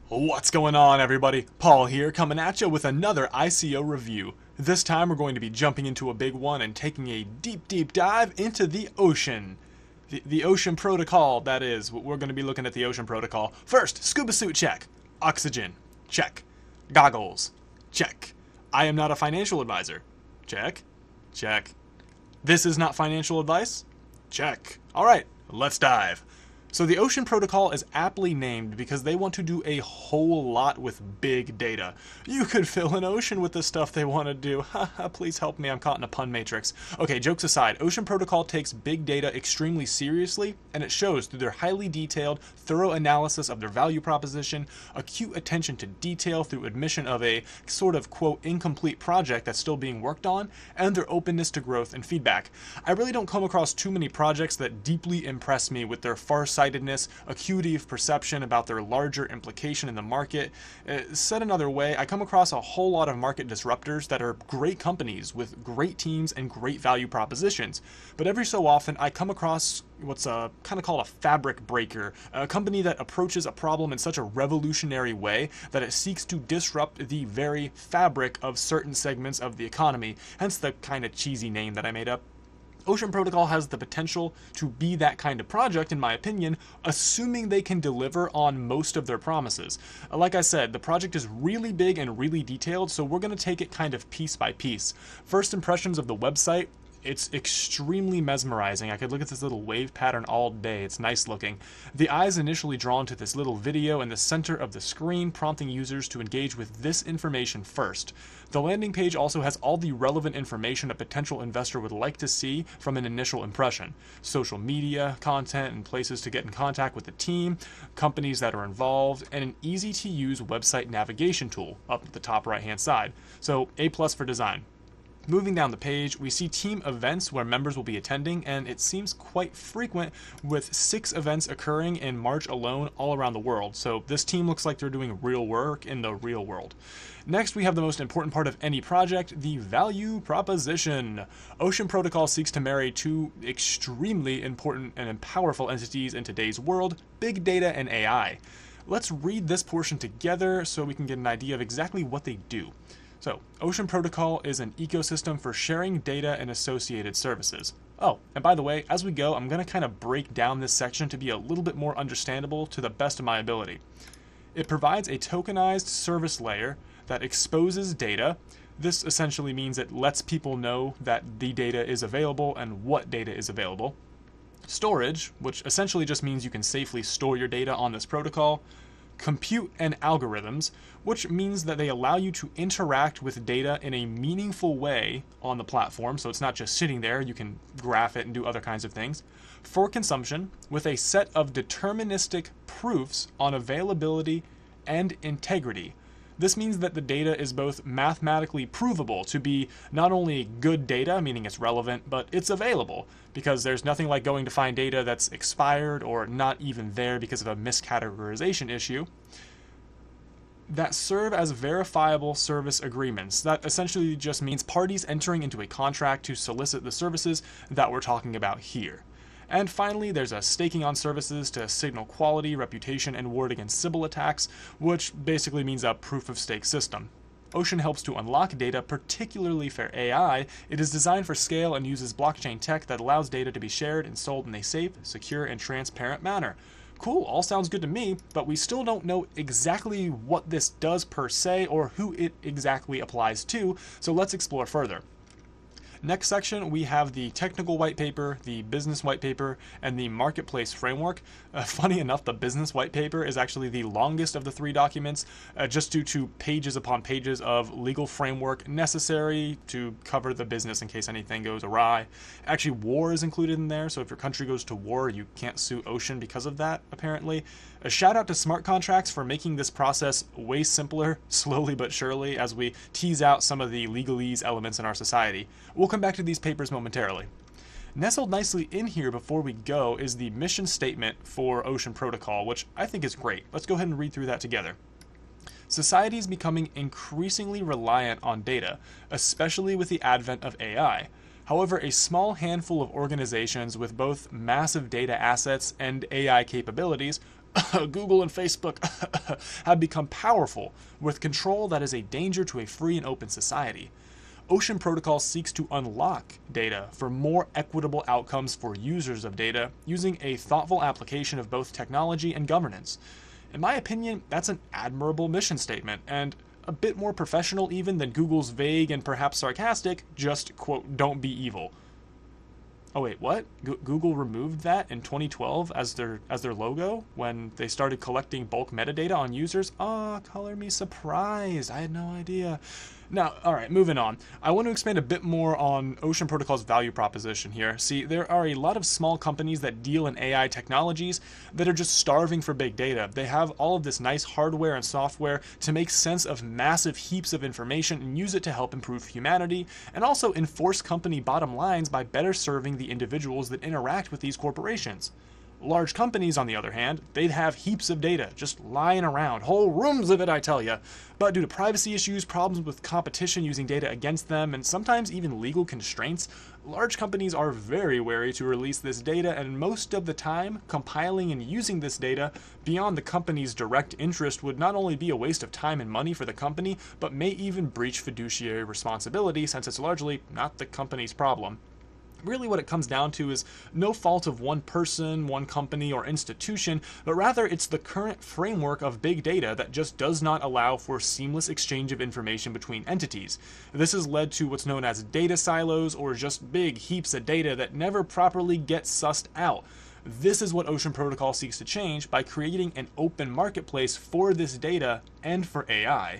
What's going on, everybody? Paul here, coming at you with another ICO review. This time we're going to be jumping into a big one and taking a deep dive into the ocean. The ocean protocol, that is. We're going to be looking at the ocean protocol. First, scuba suit check. Oxygen, check. Goggles, check. I am not a financial advisor. Check. Check. This is not financial advice? Check. Alright, let's dive. So the Ocean Protocol is aptly named because they want to do a whole lot with big data. You could fill an ocean with the stuff they want to do. Haha, please help me, I'm caught in a pun matrix. Okay, jokes aside, Ocean Protocol takes big data extremely seriously, and it shows through their highly detailed, thorough analysis of their value proposition, acute attention to detail through admission of a sort of, quote, incomplete project that's still being worked on, and their openness to growth and feedback. I really don't come across too many projects that deeply impress me with their farsightedness, acuity of perception about their larger implication in the market. Said another way, I come across a whole lot of market disruptors that are great companies with great teams and great value propositions. But every so often, I come across what's kind of called a fabric breaker, a company that approaches a problem in such a revolutionary way that it seeks to disrupt the very fabric of certain segments of the economy, hence the kind of cheesy name that I made up. Ocean Protocol has the potential to be that kind of project, in my opinion, assuming they can deliver on most of their promises. Like I said, the project is really big and really detailed, so we're going to take it kind of piece by piece. First impressions of the website, it's extremely mesmerizing. I could look at this little wave pattern all day. It's nice looking. The eye is initially drawn to this little video in the center of the screen, prompting users to engage with this information first. The landing page also has all the relevant information a potential investor would like to see from an initial impression. Social media, content, and places to get in contact with the team, companies that are involved, and an easy-to-use website navigation tool up at the top right-hand side. So, A+ for design. Moving down the page, we see team events where members will be attending, and it seems quite frequent, with 6 events occurring in March alone all around the world. So this team looks like they're doing real work in the real world. Next, we have the most important part of any project, the value proposition. Ocean Protocol seeks to marry two extremely important and powerful entities in today's world, big data and AI. Let's read this portion together so we can get an idea of exactly what they do. So, Ocean Protocol is an ecosystem for sharing data and associated services. Oh, and by the way, as we go, I'm going to kind of break down this section to be a little bit more understandable to the best of my ability. It provides a tokenized service layer that exposes data. This essentially means it lets people know that the data is available and what data is available. Storage, which essentially just means you can safely store your data on this protocol. Compute and algorithms, which means that they allow you to interact with data in a meaningful way on the platform, so it's not just sitting there, you can graph it and do other kinds of things. For consumption, with a set of deterministic proofs on availability and integrity. This means that the data is both mathematically provable to be not only good data, meaning it's relevant, but it's available, because there's nothing like going to find data that's expired or not even there because of a miscategorization issue, that serve as verifiable service agreements. That essentially just means parties entering into a contract to solicit the services that we're talking about here. And finally, there's a staking on services to signal quality, reputation, and ward against Sybil attacks, which basically means a proof-of-stake system. Ocean helps to unlock data, particularly for AI. It is designed for scale and uses blockchain tech that allows data to be shared and sold in a safe, secure, and transparent manner. Cool, all sounds good to me, but we still don't know exactly what this does per se or who it exactly applies to, so let's explore further. Next section, we have the technical white paper, the business white paper, and the marketplace framework. Funny enough, the business white paper is actually the longest of the 3 documents, just due to pages upon pages of legal framework necessary to cover the business in case anything goes awry. Actually, war is included in there, so if your country goes to war, you can't sue Ocean because of that, apparently. A shout out to smart contracts for making this process way simpler, slowly but surely, as we tease out some of the legalese elements in our society. We'll come back to these papers momentarily. Nestled nicely in here before we go is the mission statement for Ocean Protocol, which I think is great. Let's go ahead and read through that together. Society is becoming increasingly reliant on data, especially with the advent of AI. However, a small handful of organizations with both massive data assets and AI capabilities Google and Facebook have become powerful with control that is a danger to a free and open society. Ocean Protocol seeks to unlock data for more equitable outcomes for users of data using a thoughtful application of both technology and governance. In my opinion, that's an admirable mission statement, and a bit more professional even than Google's vague and perhaps sarcastic, just, quote, don't be evil. Oh wait, what? Google removed that in 2012 as their logo when they started collecting bulk metadata on users? Ah, color me surprised. I had no idea. Now, all right, moving on. I want to expand a bit more on Ocean Protocol's value proposition here. See, there are a lot of small companies that deal in AI technologies that are just starving for big data. They have all of this nice hardware and software to make sense of massive heaps of information and use it to help improve humanity, and also enforce company bottom lines by better serving the individuals that interact with these corporations. Large companies, on the other hand, they'd have heaps of data just lying around, whole rooms of it, I tell ya. But due to privacy issues, problems with competition using data against them, and sometimes even legal constraints, large companies are very wary to release this data, and most of the time, compiling and using this data beyond the company's direct interest would not only be a waste of time and money for the company, but may even breach fiduciary responsibility since it's largely not the company's problem. Really what it comes down to is no fault of one person, one company, or institution, but rather it's the current framework of big data that just does not allow for seamless exchange of information between entities. This has led to what's known as data silos, or just big heaps of data that never properly get sussed out. This is what Ocean Protocol seeks to change by creating an open marketplace for this data and for AI.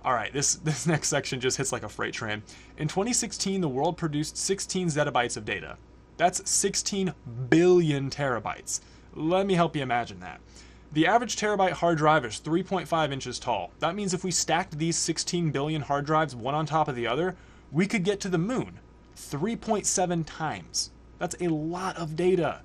Alright, this next section just hits like a freight train. In 2016, the world produced 16 zettabytes of data. That's 16 billion terabytes. Let me help you imagine that. The average terabyte hard drive is 3.5 inches tall. That means if we stacked these 16 billion hard drives one on top of the other, we could get to the moon 3.7 times. That's a lot of data.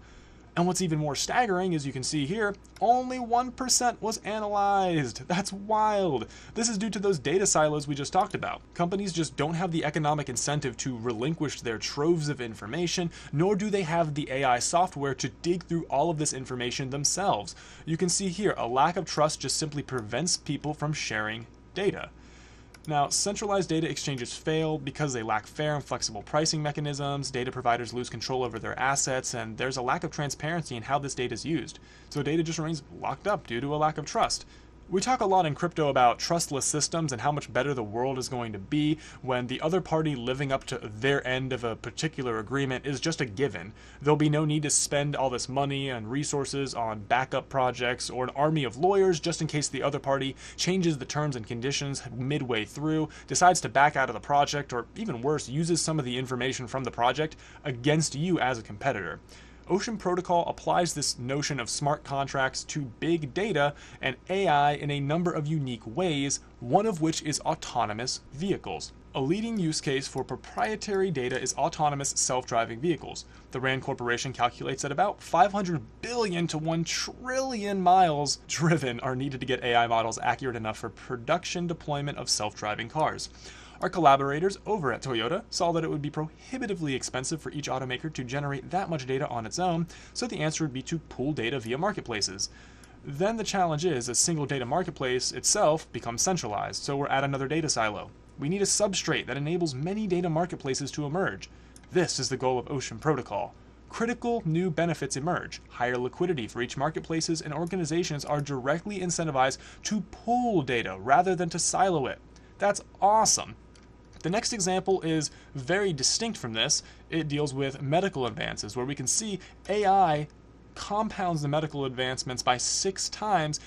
And what's even more staggering, as you can see here, only 1% was analyzed. That's wild. This is due to those data silos we just talked about. Companies just don't have the economic incentive to relinquish their troves of information, nor do they have the AI software to dig through all of this information themselves. You can see here, a lack of trust just simply prevents people from sharing data. Now, centralized data exchanges fail because they lack fair and flexible pricing mechanisms, data providers lose control over their assets, and there's a lack of transparency in how this data is used. So data just remains locked up due to a lack of trust. We talk a lot in crypto about trustless systems and how much better the world is going to be when the other party living up to their end of a particular agreement is just a given. There'll be no need to spend all this money and resources on backup projects or an army of lawyers just in case the other party changes the terms and conditions midway through, decides to back out of the project, or even worse, uses some of the information from the project against you as a competitor. Ocean Protocol applies this notion of smart contracts to big data and AI in a number of unique ways, one of which is autonomous vehicles. A leading use case for proprietary data is autonomous self-driving vehicles. The RAND Corporation calculates that about 500 billion to 1 trillion miles driven are needed to get AI models accurate enough for production deployment of self-driving cars. Our collaborators over at Toyota saw that it would be prohibitively expensive for each automaker to generate that much data on its own, so the answer would be to pool data via marketplaces. Then the challenge is a single data marketplace itself becomes centralized, so we're at another data silo. We need a substrate that enables many data marketplaces to emerge. This is the goal of Ocean Protocol. Critical new benefits emerge. Higher liquidity for each marketplaces, and organizations are directly incentivized to pool data rather than to silo it. That's awesome. The next example is very distinct from this. It deals with medical advances, where we can see AI compounds the medical advancements by 6 times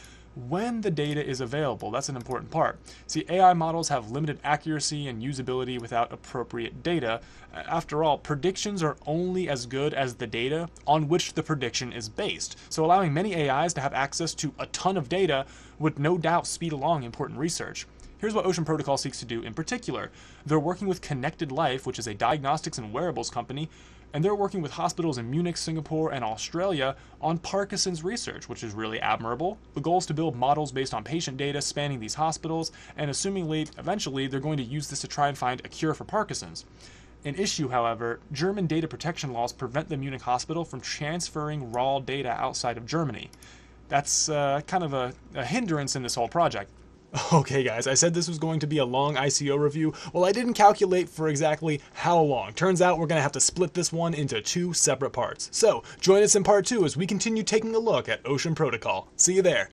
when the data is available. That's an important part. See, AI models have limited accuracy and usability without appropriate data. After all, predictions are only as good as the data on which the prediction is based. So allowing many AIs to have access to a ton of data would no doubt speed along important research. Here's what Ocean Protocol seeks to do in particular. They're working with Connected Life, which is a diagnostics and wearables company, and they're working with hospitals in Munich, Singapore, and Australia on Parkinson's research, which is really admirable. The goal is to build models based on patient data spanning these hospitals, and assumingly, eventually, they're going to use this to try and find a cure for Parkinson's. An issue, however, German data protection laws prevent the Munich hospital from transferring raw data outside of Germany. That's kind of a hindrance in this whole project. Okay guys, I said this was going to be a long ICO review. Well, I didn't calculate for exactly how long. Turns out we're going to have to split this one into 2 separate parts. So, join us in part 2 as we continue taking a look at Ocean Protocol. See you there.